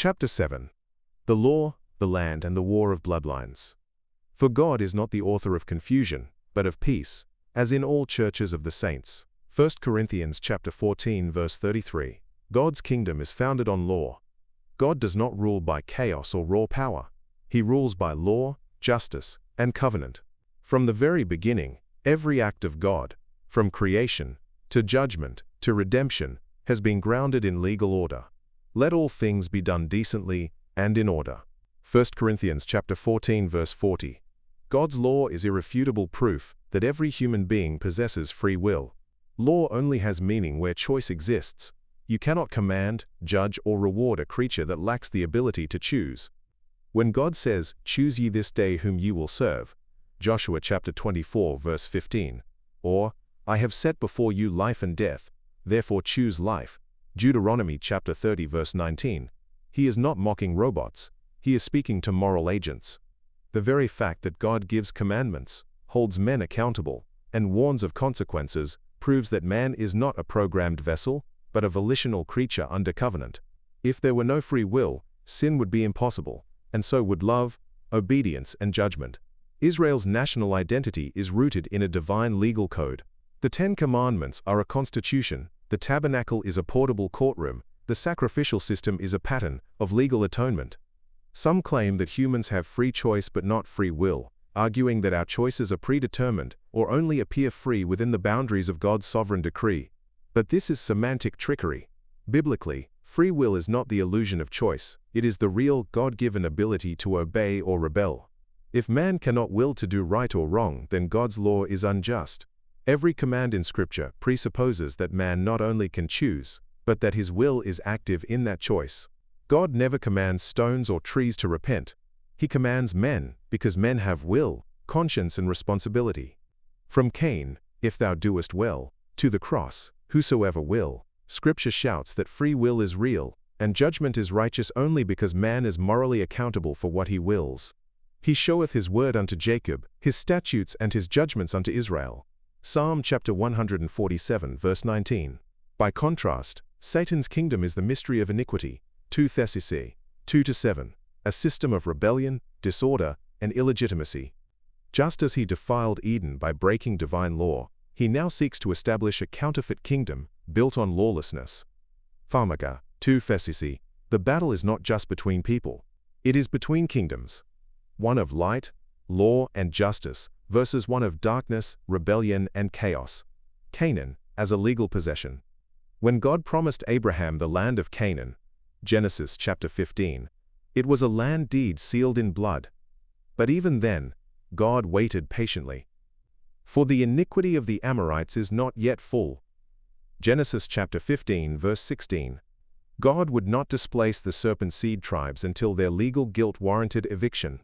Chapter 7. The Law, the Land, and the War of Bloodlines. For God is not the author of confusion, but of peace, as in all churches of the saints. 1 Corinthians chapter 14 verse 33. God's kingdom is founded on law. God does not rule by chaos or raw power. He rules by law, justice, and covenant. From the very beginning, every act of God, from creation, to judgment, to redemption, has been grounded in legal order. Let all things be done decently and in order. 1 Corinthians chapter 14 verse 40. God's law is irrefutable proof that every human being possesses free will. Law only has meaning where choice exists. You cannot command, judge, or reward a creature that lacks the ability to choose. When God says, "Choose ye this day whom ye will serve," Joshua chapter 24 verse 15, or, "I have set before you life and death, therefore choose life," Deuteronomy chapter 30 verse 19, he is not mocking robots, he is speaking to moral agents. The very fact that God gives commandments, holds men accountable, and warns of consequences proves that man is not a programmed vessel, but a volitional creature under covenant. If there were no free will, sin would be impossible, and so would love, obedience, and judgment. Israel's national identity is rooted in a divine legal code. The Ten Commandments are a constitution, the tabernacle is a portable courtroom, the sacrificial system is a pattern of legal atonement. Some claim that humans have free choice but not free will, arguing that our choices are predetermined or only appear free within the boundaries of God's sovereign decree. But this is semantic trickery. Biblically, free will is not the illusion of choice, it is the real, God-given ability to obey or rebel. If man cannot will to do right or wrong, then God's law is unjust. Every command in Scripture presupposes that man not only can choose, but that his will is active in that choice. God never commands stones or trees to repent. He commands men, because men have will, conscience, and responsibility. From Cain, "If thou doest well," to the cross, "Whosoever will," Scripture shouts that free will is real, and judgment is righteous only because man is morally accountable for what he wills. He showeth his word unto Jacob, his statutes and his judgments unto Israel. Psalm chapter 147 verse 19. By contrast, Satan's kingdom is the mystery of iniquity, 2 Thessalonians 2-7, a system of rebellion, disorder, and illegitimacy. Just as he defiled Eden by breaking divine law, he now seeks to establish a counterfeit kingdom built on lawlessness. Pharmaga, 2 Thessalonians, the battle is not just between people, it is between kingdoms. One of light, law, and justice versus one of darkness, rebellion, and chaos. Canaan, as a legal possession. When God promised Abraham the land of Canaan, Genesis chapter 15, it was a land deed sealed in blood. But even then, God waited patiently. For the iniquity of the Amorites is not yet full. Genesis chapter 15 verse 16. God would not displace the serpent seed tribes until their legal guilt warranted eviction.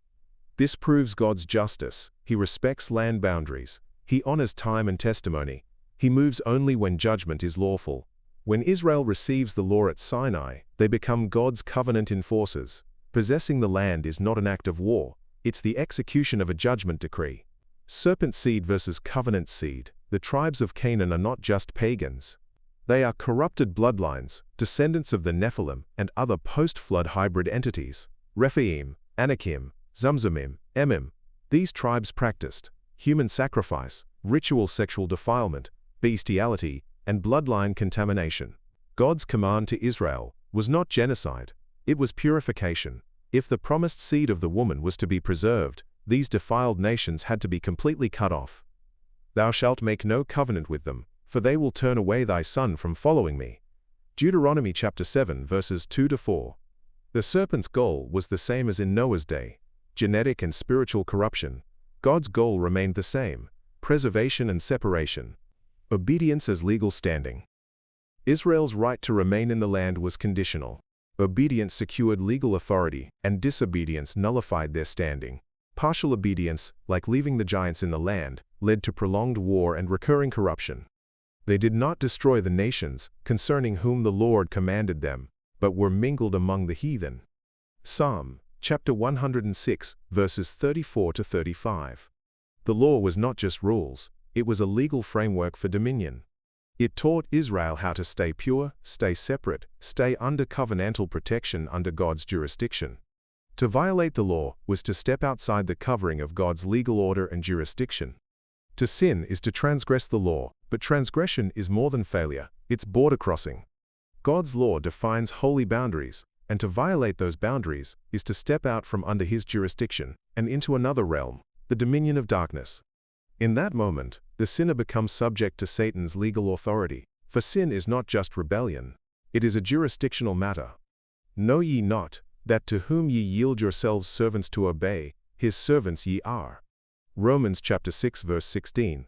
This proves God's justice. He respects land boundaries. He honors time and testimony. He moves only when judgment is lawful. When Israel receives the law at Sinai, they become God's covenant enforcers. Possessing the land is not an act of war, it's the execution of a judgment decree. Serpent seed versus covenant seed. The tribes of Canaan are not just pagans. They are corrupted bloodlines, descendants of the Nephilim and other post-flood hybrid entities. Rephaim, Anakim, Zamzumim, Emim. These tribes practiced human sacrifice, ritual sexual defilement, bestiality, and bloodline contamination. God's command to Israel was not genocide, it was purification. If the promised seed of the woman was to be preserved, these defiled nations had to be completely cut off. "Thou shalt make no covenant with them, for they will turn away thy son from following me." Deuteronomy chapter 7 verses 2-4. The serpent's goal was the same as in Noah's day. Genetic and spiritual corruption. God's goal remained the same: preservation and separation. Obedience as legal standing. Israel's right to remain in the land was conditional. Obedience secured legal authority, and disobedience nullified their standing. Partial obedience, like leaving the giants in the land, led to prolonged war and recurring corruption. They did not destroy the nations, concerning whom the Lord commanded them, but were mingled among the heathen. Psalm chapter 106, verses 34-35. The law was not just rules, it was a legal framework for dominion. It taught Israel how to stay pure, stay separate, stay under covenantal protection under God's jurisdiction. To violate the law was to step outside the covering of God's legal order and jurisdiction. To sin is to transgress the law, but transgression is more than failure, it's border crossing. God's law defines holy boundaries, and to violate those boundaries is to step out from under His jurisdiction and into another realm, the dominion of darkness. In that moment, the sinner becomes subject to Satan's legal authority, for sin is not just rebellion, it is a jurisdictional matter. Know ye not, that to whom ye yield yourselves servants to obey, His servants ye are. Romans chapter 6 verse 16.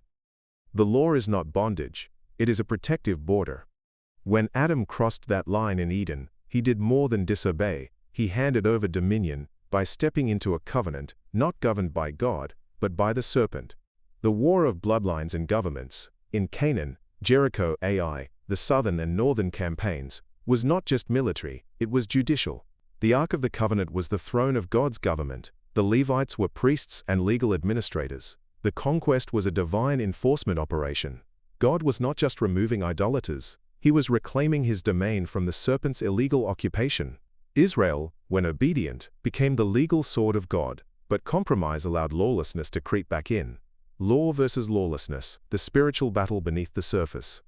The law is not bondage, it is a protective border. When Adam crossed that line in Eden, he did more than disobey, he handed over dominion by stepping into a covenant, not governed by God, but by the serpent. The war of bloodlines and governments, in Canaan, Jericho, Ai, the southern and northern campaigns, was not just military, it was judicial. The Ark of the Covenant was the throne of God's government, the Levites were priests and legal administrators. The conquest was a divine enforcement operation. God was not just removing idolaters, He was reclaiming His domain from the serpent's illegal occupation. Israel, when obedient, became the legal sword of God, but compromise allowed lawlessness to creep back in. Law versus lawlessness, the spiritual battle beneath the surface.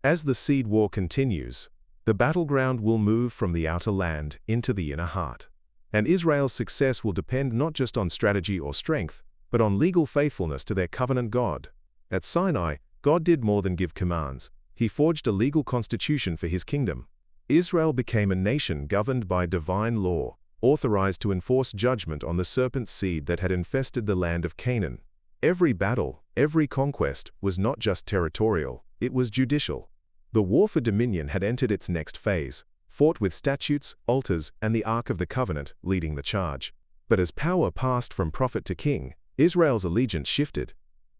As the seed war continues, the battleground will move from the outer land into the inner heart. And Israel's success will depend not just on strategy or strength, but on legal faithfulness to their covenant God. At Sinai, God did more than give commands. He forged a legal constitution for His kingdom. Israel became a nation governed by divine law, authorized to enforce judgment on the serpent's seed that had infested the land of Canaan. Every battle, every conquest, was not just territorial, it was judicial. The war for dominion had entered its next phase, fought with statutes, altars, and the Ark of the Covenant leading the charge. But as power passed from prophet to king, Israel's allegiance shifted.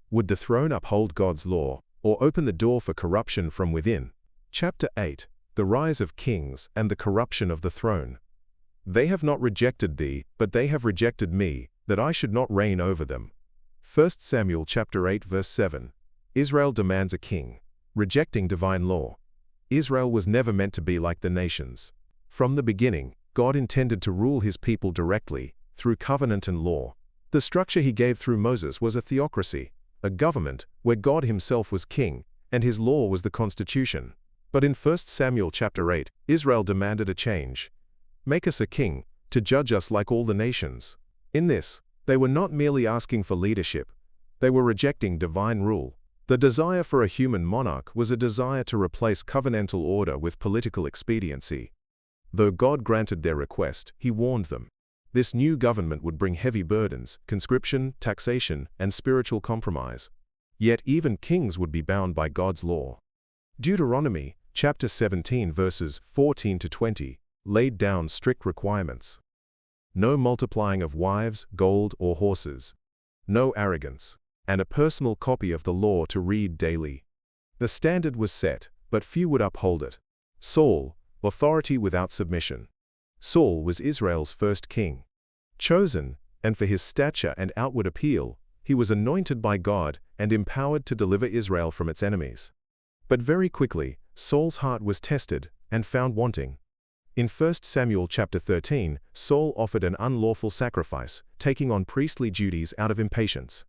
Would the throne uphold God's law, or open the door for corruption from within? Chapter 8, The Rise of Kings and the Corruption of the Throne. They have not rejected thee, but they have rejected me, that I should not reign over them. 1 Samuel chapter 8 verse 7. Israel demands a king, rejecting divine law. Israel was never meant to be like the nations. From the beginning, God intended to rule His people directly, through covenant and law. The structure He gave through Moses was a theocracy, a government where God Himself was king, and His law was the constitution. But in 1 Samuel chapter 8, Israel demanded a change. Make us a king, to judge us like all the nations. In this, they were not merely asking for leadership, they were rejecting divine rule. The desire for a human monarch was a desire to replace covenantal order with political expediency. Though God granted their request, He warned them. This new government would bring heavy burdens, conscription, taxation, and spiritual compromise. Yet even kings would be bound by God's law. Deuteronomy, chapter 17 verses 14 to 20, laid down strict requirements. No multiplying of wives, gold, or horses. No arrogance. And a personal copy of the law to read daily. The standard was set, but few would uphold it. Saul, authority without submission. Saul was Israel's first king. Chosen, and for his stature and outward appeal, he was anointed by God and empowered to deliver Israel from its enemies. But very quickly, Saul's heart was tested and found wanting. In 1 Samuel chapter 13, Saul offered an unlawful sacrifice, taking on priestly duties out of impatience.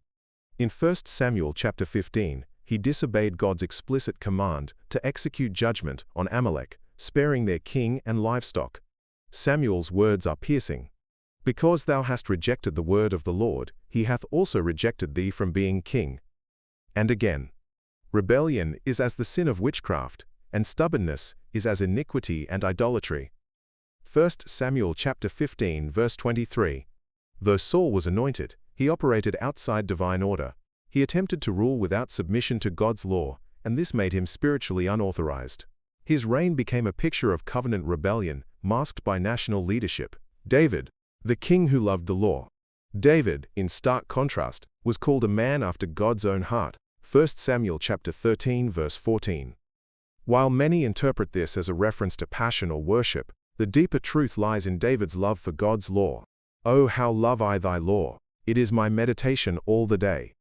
In 1 Samuel chapter 15, he disobeyed God's explicit command to execute judgment on Amalek, sparing their king and livestock. Samuel's words are piercing. Because thou hast rejected the word of the Lord, He hath also rejected thee from being king. And again, rebellion is as the sin of witchcraft, and stubbornness is as iniquity and idolatry. 1 Samuel chapter 15 verse 23. Though Saul was anointed, he operated outside divine order. He attempted to rule without submission to God's law, and this made him spiritually unauthorized. His reign became a picture of covenant rebellion, masked by national leadership. David, the king who loved the law. David, in stark contrast, was called a man after God's own heart. 1 Samuel chapter 13 verse 14. While many interpret this as a reference to passion or worship, the deeper truth lies in David's love for God's law. Oh, how love I thy law! It is my meditation all the day.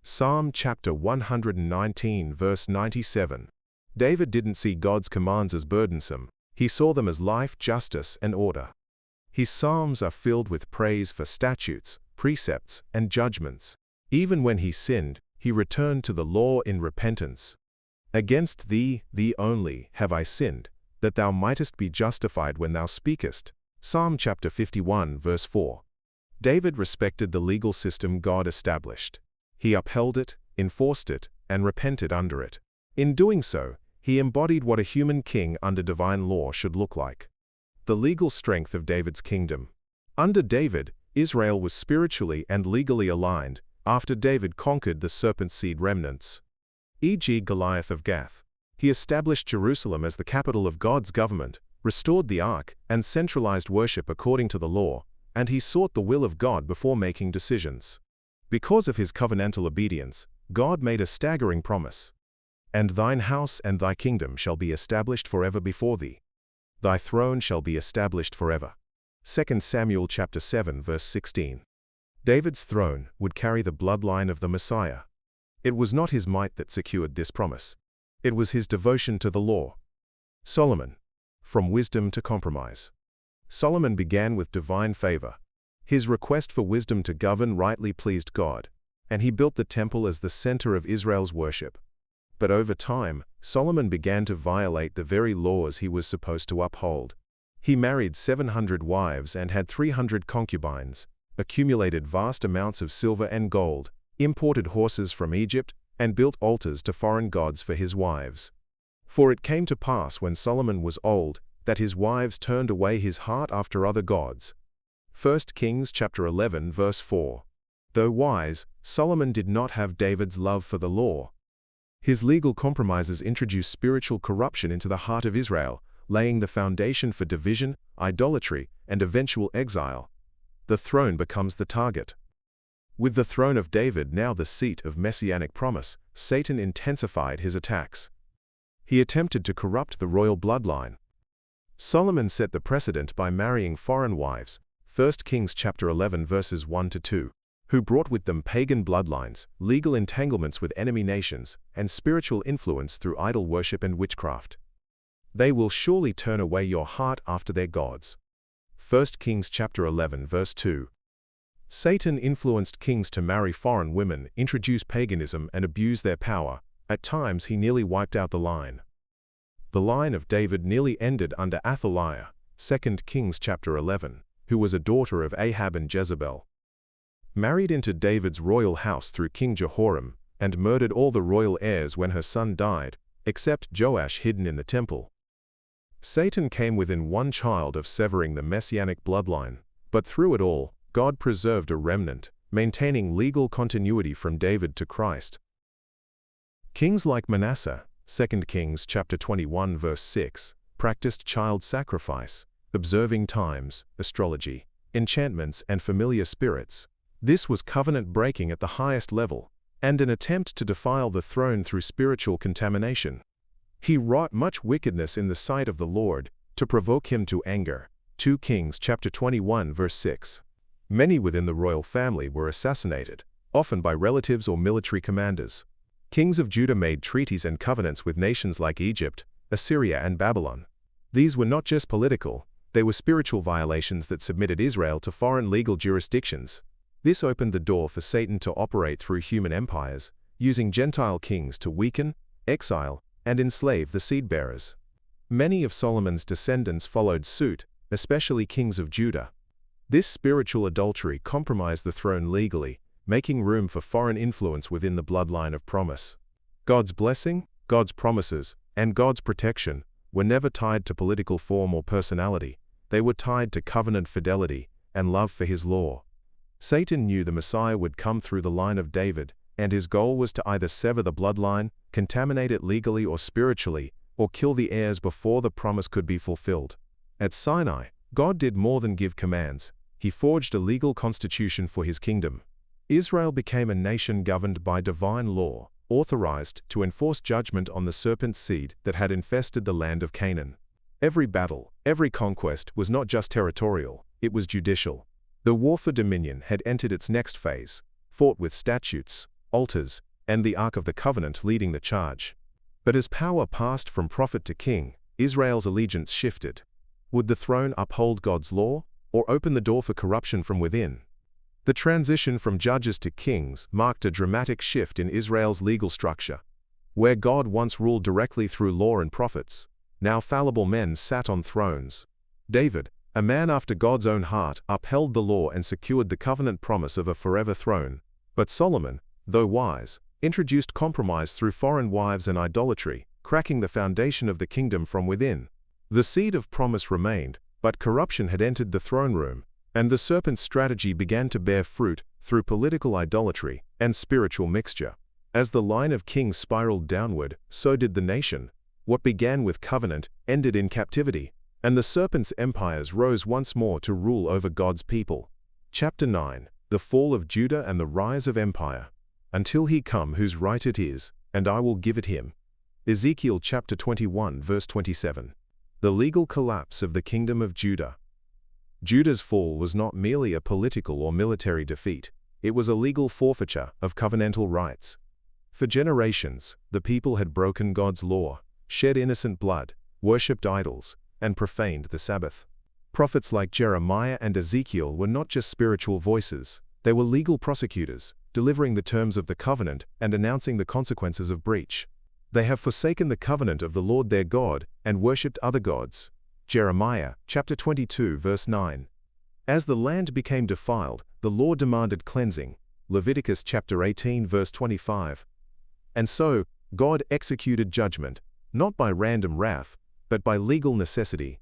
Psalm chapter 119 verse 97. David didn't see God's commands as burdensome. He saw them as life, justice, and order. His psalms are filled with praise for statutes, precepts, and judgments. Even when he sinned, he returned to the law in repentance. Against thee, thee only, have I sinned, that thou mightest be justified when thou speakest. Psalm chapter 51, verse 4. David respected the legal system God established. He upheld it, enforced it, and repented under it. In doing so, he embodied what a human king under divine law should look like. The legal strength of David's kingdom. Under David, Israel was spiritually and legally aligned after David conquered the serpent seed remnants. E.g. Goliath of Gath. He established Jerusalem as the capital of God's government, restored the ark, and centralized worship according to the law, and he sought the will of God before making decisions. Because of his covenantal obedience, God made a staggering promise. And thine house and thy kingdom shall be established forever before thee. Thy throne shall be established forever. 2 Samuel chapter 7 verse 16. David's throne would carry the bloodline of the Messiah. It was not his might that secured this promise. It was his devotion to the law. Solomon. From wisdom to compromise. Solomon began with divine favor. His request for wisdom to govern rightly pleased God, and he built the temple as the center of Israel's worship. But over time, Solomon began to violate the very laws he was supposed to uphold. He married 700 wives and had 300 concubines, accumulated vast amounts of silver and gold, imported horses from Egypt, and built altars to foreign gods for his wives. For it came to pass when Solomon was old, that his wives turned away his heart after other gods. 1 Kings chapter 11 verse 4. Though wise, Solomon did not have David's love for the law. His legal compromises introduced spiritual corruption into the heart of Israel, laying the foundation for division, idolatry, and eventual exile. The throne becomes the target. With the throne of David now the seat of messianic promise, Satan intensified his attacks. He attempted to corrupt the royal bloodline. Solomon set the precedent by marrying foreign wives, 1 Kings chapter 11 verses 1 to 2, who brought with them pagan bloodlines, legal entanglements with enemy nations, and spiritual influence through idol worship and witchcraft. They will surely turn away your heart after their gods. 1 Kings chapter 11 verse 2. Satan influenced kings to marry foreign women, introduce paganism, and abuse their power. At times he nearly wiped out the line. The line of David nearly ended under Athaliah, 2 Kings chapter 11, who was a daughter of Ahab and Jezebel. Married into David's royal house through King Jehoram, and murdered all the royal heirs when her son died, except Joash hidden in the temple. Satan came within one child of severing the messianic bloodline, but through it all, God preserved a remnant, maintaining legal continuity from David to Christ. Kings like Manasseh, 2 Kings chapter 21 verse 6, practiced child sacrifice, observing times, astrology, enchantments, and familiar spirits. This was covenant breaking at the highest level, and an attempt to defile the throne through spiritual contamination. He wrought much wickedness in the sight of the Lord, to provoke him to anger. 2 Kings chapter 21 verse 6. Many within the royal family were assassinated, often by relatives or military commanders. Kings of Judah made treaties and covenants with nations like Egypt, Assyria, and Babylon. These were not just political, they were spiritual violations that submitted Israel to foreign legal jurisdictions. This opened the door for Satan to operate through human empires, using Gentile kings to weaken, exile, and enslave the seed-bearers. Many of Solomon's descendants followed suit, especially kings of Judah. This spiritual adultery compromised the throne legally, making room for foreign influence within the bloodline of promise. God's blessing, God's promises, and God's protection were never tied to political form or personality. They were tied to covenant fidelity and love for his law. Satan knew the Messiah would come through the line of David, and his goal was to either sever the bloodline, contaminate it legally or spiritually, or kill the heirs before the promise could be fulfilled. At Sinai, God did more than give commands. He forged a legal constitution for his kingdom. Israel became a nation governed by divine law, authorized to enforce judgment on the serpent seed that had infested the land of Canaan. Every battle, every conquest was not just territorial, it was judicial. The war for dominion had entered its next phase, fought with statutes, altars, and the Ark of the Covenant leading the charge. But as power passed from prophet to king, Israel's allegiance shifted. Would the throne uphold God's law, or open the door for corruption from within? The transition from judges to kings marked a dramatic shift in Israel's legal structure. Where God once ruled directly through law and prophets, now fallible men sat on thrones. David, a man after God's own heart, upheld the law and secured the covenant promise of a forever throne. But Solomon, though wise, introduced compromise through foreign wives and idolatry, cracking the foundation of the kingdom from within. The seed of promise remained, but corruption had entered the throne room, and the serpent's strategy began to bear fruit through political idolatry and spiritual mixture. As the line of kings spiraled downward, so did the nation. What began with covenant ended in captivity, and the serpent's empires rose once more to rule over God's people. Chapter 9. The Fall of Judah and the Rise of Empire. Until he come whose right it is, and I will give it him. Ezekiel chapter 21 verse 27. The legal collapse of the kingdom of Judah. Judah's fall was not merely a political or military defeat, it was a legal forfeiture of covenantal rights. For generations, the people had broken God's law, shed innocent blood, worshipped idols, and profaned the Sabbath. Prophets like Jeremiah and Ezekiel were not just spiritual voices, they were legal prosecutors, delivering the terms of the covenant and announcing the consequences of breach. They have forsaken the covenant of the Lord their God and worshipped other gods. Jeremiah chapter 22 verse 9. As the land became defiled, the law demanded cleansing. Leviticus chapter 18 verse 25. And so, God executed judgment, not by random wrath, but by legal necessity.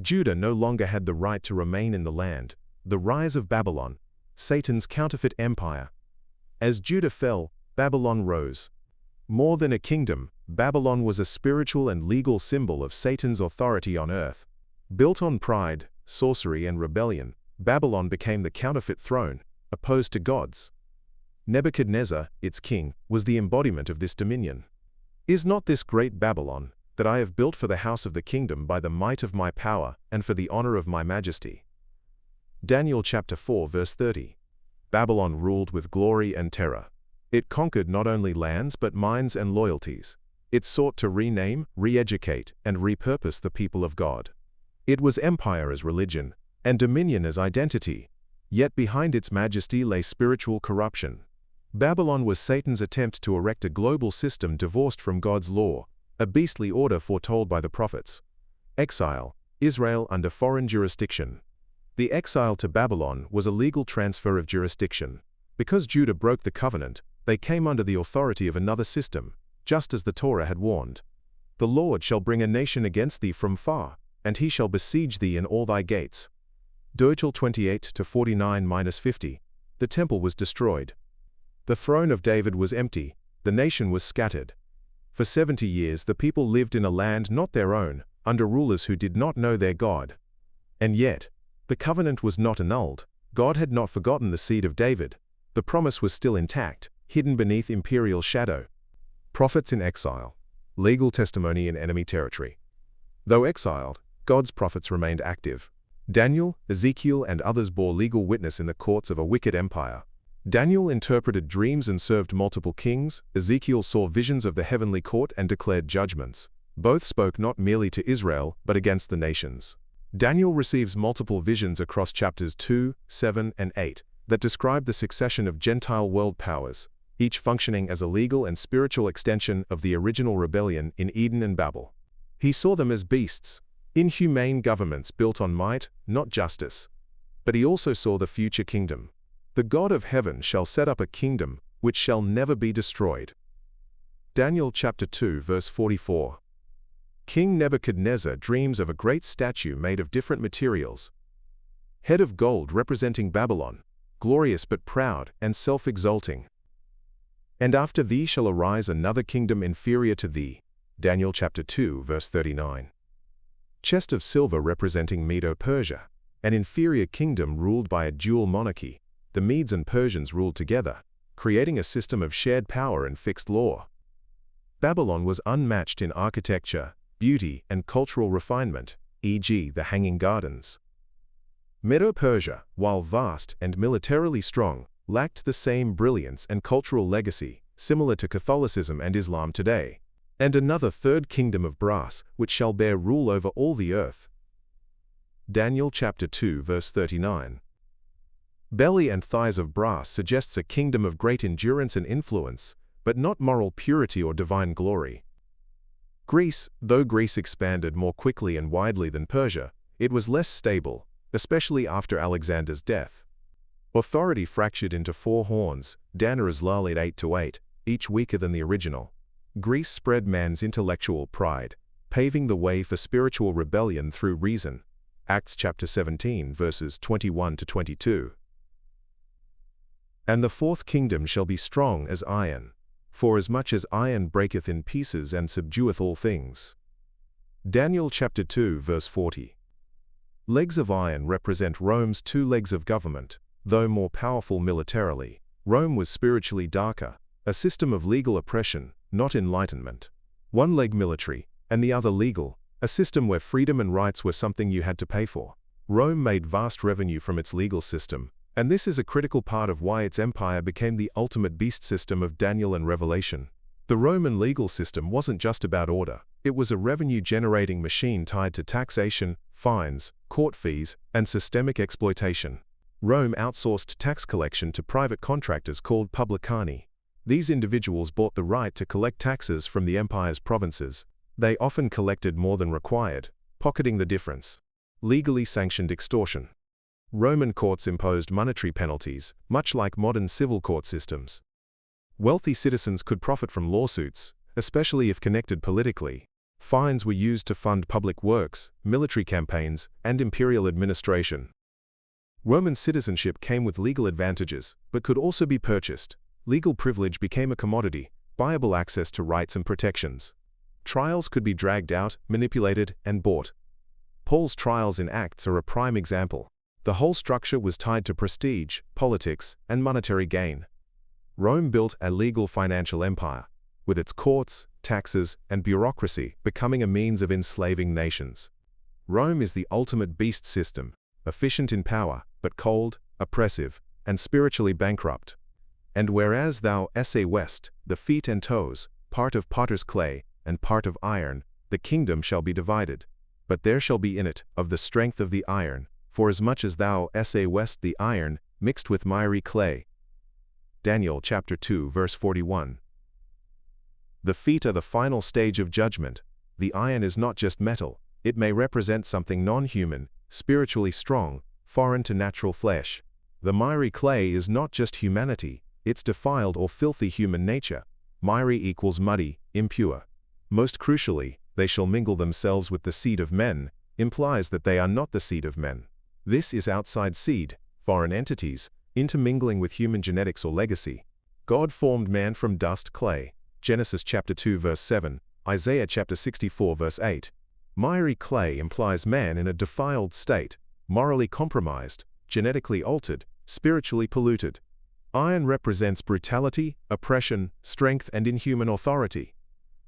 Judah no longer had the right to remain in the land. The rise of Babylon, Satan's counterfeit empire. As Judah fell, Babylon rose. More than a kingdom, Babylon was a spiritual and legal symbol of Satan's authority on earth. Built on pride, sorcery, and rebellion, Babylon became the counterfeit throne, opposed to God's. Nebuchadnezzar, its king, was the embodiment of this dominion. Is not this great Babylon, that I have built for the house of the kingdom by the might of my power and for the honor of my majesty? Daniel chapter 4 verse 30. Babylon ruled with glory and terror. It conquered not only lands but minds and loyalties. It sought to rename, re-educate, and repurpose the people of God. It was empire as religion, and dominion as identity, yet behind its majesty lay spiritual corruption. Babylon was Satan's attempt to erect a global system divorced from God's law, a beastly order foretold by the prophets. Exile, Israel under foreign jurisdiction. The exile to Babylon was a legal transfer of jurisdiction. Because Judah broke the covenant, they came under the authority of another system, just as the Torah had warned. The Lord shall bring a nation against thee from far, and he shall besiege thee in all thy gates. Deutel 28-49-50. The temple was destroyed. The throne of David was empty, the nation was scattered. For 70 years the people lived in a land not their own, under rulers who did not know their God. And yet, the covenant was not annulled. God had not forgotten the seed of David. The promise was still intact, hidden beneath imperial shadow. Prophets in exile. Legal testimony in enemy territory. Though exiled, God's prophets remained active. Daniel, Ezekiel, and others bore legal witness in the courts of a wicked empire. Daniel interpreted dreams and served multiple kings. Ezekiel saw visions of the heavenly court and declared judgments. Both spoke not merely to Israel, but against the nations. Daniel receives multiple visions across chapters 2, 7, and 8 that describe the succession of Gentile world powers, each functioning as a legal and spiritual extension of the original rebellion in Eden and Babel. He saw them as beasts, inhumane governments built on might, not justice. But he also saw the future kingdom. The God of heaven shall set up a kingdom which shall never be destroyed. Daniel chapter 2 verse 44. King Nebuchadnezzar dreams of a great statue made of different materials. Head of gold representing Babylon, glorious but proud and self-exalting. And after thee shall arise another kingdom inferior to thee. Daniel chapter 2 verse 39. Chest of silver representing Medo-Persia, an inferior kingdom ruled by a dual monarchy. The Medes and Persians ruled together, creating a system of shared power and fixed law. Babylon was unmatched in architecture, beauty, and cultural refinement, e.g. the Hanging Gardens. Medo-Persia, while vast and militarily strong, lacked the same brilliance and cultural legacy, similar to Catholicism and Islam today. And another third kingdom of brass, which shall bear rule over all the earth. Daniel chapter 2 verse 39. Belly and thighs of brass suggests a kingdom of great endurance and influence, but not moral purity or divine glory. Greece, though Greece expanded more quickly and widely than Persia, it was less stable, especially after Alexander's death. Authority fractured into 4 horns, Dana's Lalite 8-8, each weaker than the original. Greece spread man's intellectual pride, paving the way for spiritual rebellion through reason. Acts chapter 17 verses 21-22. And the fourth kingdom shall be strong as iron, forasmuch as iron breaketh in pieces and subdueth all things. Daniel chapter 2 verse 40. Legs of iron represent Rome's 2 legs of government. Though more powerful militarily, Rome was spiritually darker, a system of legal oppression, not enlightenment. One leg military, and the other legal, a system where freedom and rights were something you had to pay for. Rome made vast revenue from its legal system, and this is a critical part of why its empire became the ultimate beast system of Daniel and Revelation. The Roman legal system wasn't just about order, it was a revenue-generating machine tied to taxation, fines, court fees, and systemic exploitation. Rome outsourced tax collection to private contractors called publicani. These individuals bought the right to collect taxes from the empire's provinces. They often collected more than required, pocketing the difference. Legally sanctioned extortion. Roman courts imposed monetary penalties, much like modern civil court systems. Wealthy citizens could profit from lawsuits, especially if connected politically. Fines were used to fund public works, military campaigns, and imperial administration. Roman citizenship came with legal advantages, but could also be purchased. Legal privilege became a commodity, buyable access to rights and protections. Trials could be dragged out, manipulated, and bought. Paul's trials in Acts are a prime example. The whole structure was tied to prestige, politics, and monetary gain. Rome built a legal financial empire, with its courts, taxes, and bureaucracy becoming a means of enslaving nations. Rome is the ultimate beast system, efficient in power, but cold, oppressive, and spiritually bankrupt. And whereas thou esse west, the feet and toes, part of potter's clay, and part of iron, the kingdom shall be divided. But there shall be in it, of the strength of the iron, forasmuch as thou esse west the iron, mixed with miry clay. Daniel chapter 2 verse 41. The feet are the final stage of judgment. The iron is not just metal, it may represent something non-human, spiritually strong, foreign to natural flesh. The miry clay is not just humanity, it's defiled or filthy human nature. Miry equals muddy, impure. Most crucially, they shall mingle themselves with the seed of men, implies that they are not the seed of men. This is outside seed, foreign entities, intermingling with human genetics or legacy. God formed man from dust clay. Genesis chapter 2 verse 7, Isaiah chapter 64 verse 8. Miry clay implies man in a defiled state, morally compromised, genetically altered, spiritually polluted. Iron represents brutality, oppression, strength, and inhuman authority.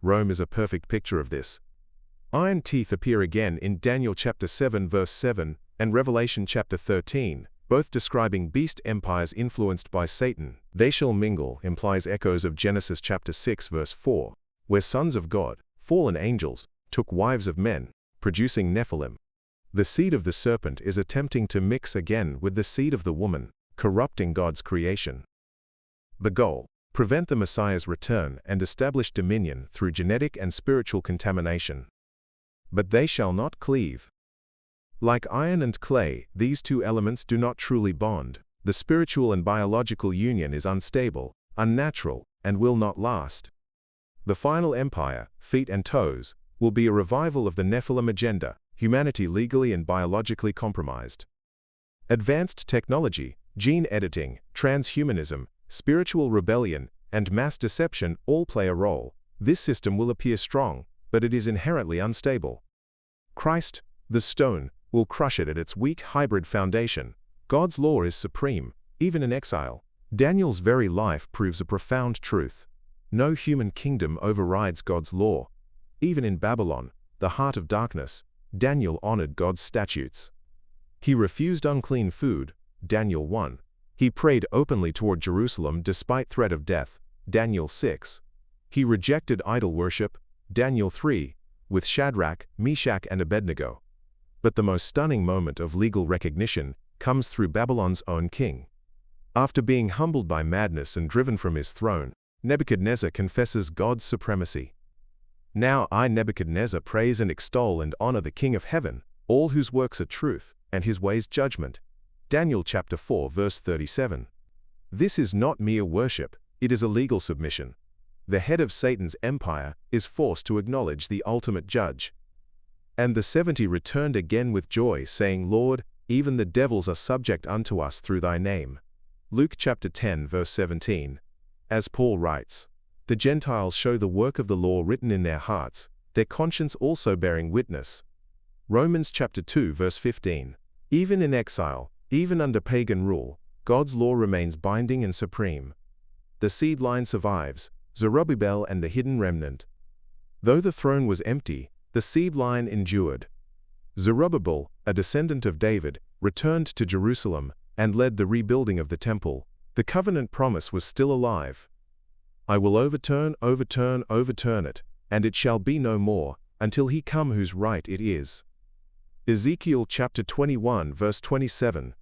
Rome is a perfect picture of this. Iron teeth appear again in Daniel chapter 7 verse 7 and Revelation chapter 13, both describing beast empires influenced by Satan. They shall mingle implies echoes of Genesis chapter 6 verse 4, where sons of God, fallen angels, took wives of men, producing Nephilim. The seed of the serpent is attempting to mix again with the seed of the woman, corrupting God's creation. The goal: prevent the Messiah's return and establish dominion through genetic and spiritual contamination. But they shall not cleave. Like iron and clay, these two elements do not truly bond. The spiritual and biological union is unstable, unnatural, and will not last. The final empire, feet and toes, will be a revival of the Nephilim agenda, humanity legally and biologically compromised. Advanced technology, gene editing, transhumanism, spiritual rebellion, and mass deception all play a role. This system will appear strong, but it is inherently unstable. Christ, the stone, will crush it at its weak hybrid foundation. God's law is supreme, even in exile. Daniel's very life proves a profound truth. No human kingdom overrides God's law. Even in Babylon, the heart of darkness, Daniel honored God's statutes. He refused unclean food, Daniel 1. He prayed openly toward Jerusalem despite threat of death, Daniel 6. He rejected idol worship, Daniel 3, with Shadrach, Meshach, and Abednego. But the most stunning moment of legal recognition comes through Babylon's own king. After being humbled by madness and driven from his throne, Nebuchadnezzar confesses God's supremacy. Now I, Nebuchadnezzar, praise and extol and honor the King of heaven, all whose works are truth, and his ways judgment. Daniel chapter 4 verse 37. This is not mere worship, it is a legal submission. The head of Satan's empire is forced to acknowledge the ultimate judge. And the 70 returned again with joy, saying, Lord, even the devils are subject unto us through thy name. Luke chapter 10 verse 17. As Paul writes, the Gentiles show the work of the law written in their hearts, their conscience also bearing witness. Romans chapter 2 verse 15. Even in exile, even under pagan rule, God's law remains binding and supreme. The seed line survives, Zerubbabel and the hidden remnant. Though the throne was empty, the seed line endured. Zerubbabel, a descendant of David, returned to Jerusalem and led the rebuilding of the temple. The covenant promise was still alive. I will overturn it, and it shall be no more, until he come whose right it is. Ezekiel chapter 21 verse 27.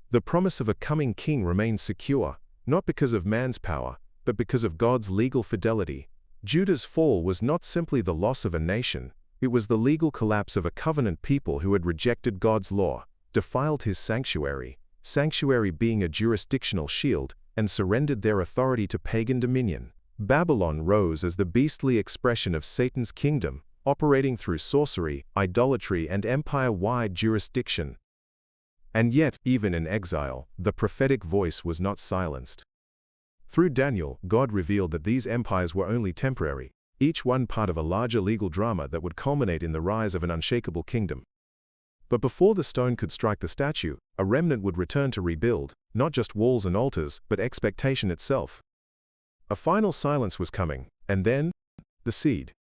The promise of a coming king remains secure, not because of man's power, but because of God's legal fidelity. Judah's fall was not simply the loss of a nation, it was the legal collapse of a covenant people who had rejected God's law, defiled his sanctuary being a jurisdictional shield, and surrendered their authority to pagan dominion. Babylon rose as the beastly expression of Satan's kingdom, operating through sorcery, idolatry, and empire-wide jurisdiction. And yet, even in exile, the prophetic voice was not silenced. Through Daniel, God revealed that these empires were only temporary, each one part of a larger legal drama that would culminate in the rise of an unshakable kingdom. But before the stone could strike the statue, a remnant would return to rebuild, not just walls and altars, but expectation itself. A final silence was coming, and then, the seed.